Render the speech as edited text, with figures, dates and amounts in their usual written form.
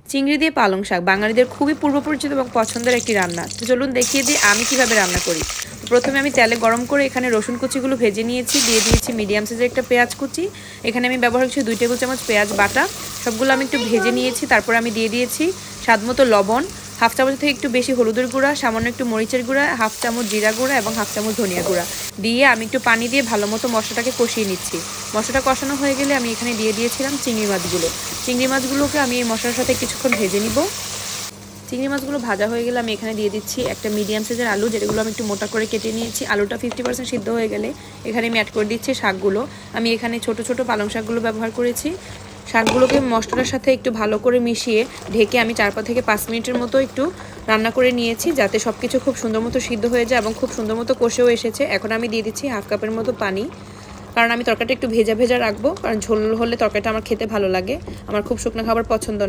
চিংড়ি দিয়ে পালং শাক বাঙালিদের খুবই পূর্বপরিচিত এবং পছন্দের একটি রান্না। তো চলুন দেখিয়ে দিই আমি কিভাবে রান্না করি। প্রথমে আমি তেলে গরম করে এখানে রসুন কুচিগুলো ভেজে নিয়েছি, দিয়ে দিয়েছি মিডিয়াম সাইজের একটা পেঁয়াজ কুচি। এখানে আমি ব্যবহার করছি 2 টেবিল চামচ পেঁয়াজ বাটা। সবগুলো আমি একটু ভেজে নিয়েছি। তারপর আমি দিয়ে দিয়েছি স্বাদমতো লবণ, হাফ চামচ থেকে একটু বেশি হলুদের গুঁড়া, সামান্য একটু মরিচের গুঁড়া, হাফ চামচ জিরা গুঁড়া এবং হাফ চামচ ধনিয়া গুঁড়া দিয়ে আমি একটু পানি দিয়ে ভালো মতো মশলাটাকে কষিয়ে নিচ্ছি। মশলাটা কষানো হয়ে গেলে আমি এখানে দিয়ে দিয়েছিলাম চিংড়ি মাছগুলো। চিংড়ি মাছগুলোকে আমি এই মশলার সাথে কিছুক্ষণ ভেজে নিব। চিংড়ি মাছগুলো ভাজা হয়ে গেলে আমি এখানে দিয়ে দিচ্ছি একটা মিডিয়াম সাইজের আলু, যেগুলো আমি একটু মোটা করে কেটে নিয়েছি। আলুটা 50% সিদ্ধ হয়ে গেলে এখানে আমি অ্যাড করে দিচ্ছি শাকগুলো। আমি এখানে ছোট ছোট পালং শাকগুলো ব্যবহার করেছি। শাকগুলোকে মশলার সাথে একটু ভালো করে মিশিয়ে ঢেকে আমি 4 থেকে 5 মিনিটের মতো একটু রান্না করে নিয়েছি, যাতে সব কিছু খুব সুন্দর মতো সিদ্ধ হয়ে যায় এবং খুব সুন্দর মতো কষেও এসেছে। এখন আমি দিয়ে দিচ্ছি হাফ কাপের মতো পানি, কারণ আমি তরকারিটা একটু ভেজা ভেজা রাখবো, কারণ ঝোল হলে তরকারিটা আমার খেতে ভালো লাগে। আমার খুব শুকনো খাবার পছন্দ